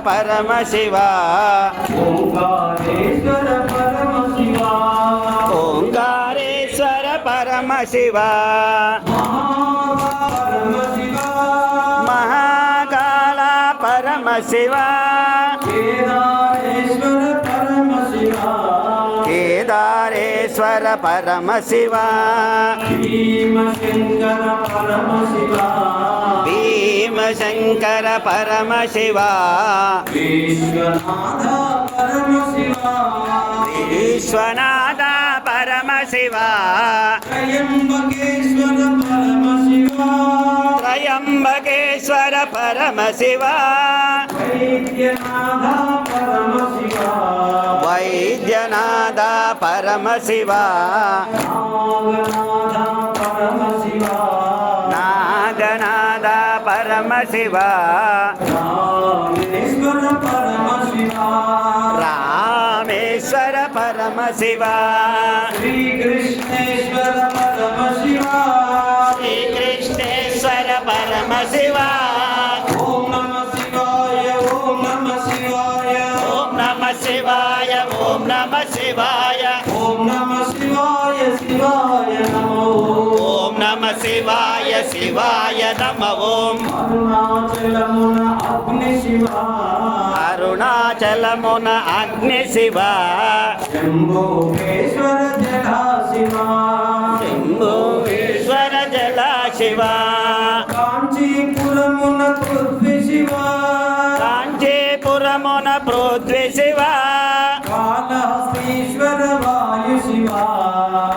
परमशिव ओंकारेश्वर परमशिव ओंकारेश्वर परमशिव महाकाल परमशिव केदारेश्वर परमशिव भीमशंकर परमशिव भीमशंकर परमशिव विश्वनाथ परमशिव विश्वनाथ परमशिव त्रयंबकेश्वर परमशिव त्रयंबकेश्वर परमशिव वैद्यनाथ परमशिव वैद्यनाथ परमशिव नागनाथ परमशिव नागनाथ परमशिव रामेश्वर परमशिव रामेश्वर परमशिव श्रीकृष्णेश्वर परमशिव श्रीकृष्णेश्वर परमशिव ओम नमः शिवाय ओम नमः शिवाय ओम नमः शिवाय ओम नमः शिवाय ओम नमः शिवाय शिवाय नमो ओम नमः शिवाय शिवाय नमः ओम अरुणाचलमुन अग्निशिव अरुणाचलमुन अग्निशिव शम्भुकेश्वर जलाशिव शम्भुकेश्वर जलाशिव काञ्चीपुरमुन पृथ्वीशिव काञ्चीपुरमुन पृथ्वीशिव कालहस्तीश्वर वायुशिव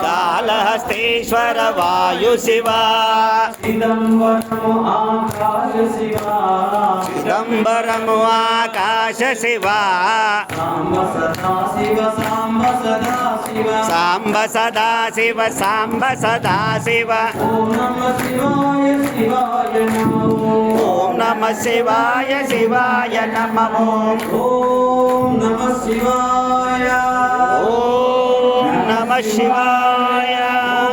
कालहस्तीश्वर वायुशिव चिदम्बरमु आकाशशिव चिदम्बरमु आकाशशिव साम्ब सदाशिव साम्ब सदाशिव साम्ब सदाशिव साम्ब सदाशिव ओम नमः शिवाय शिवाय नमो ओम नमः शिवाय शिवाय नमः ओम नमः शिवाय ओम नमः शिवाय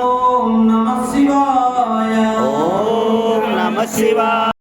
ओम नमः शिवाय ओम नमः शिवाय।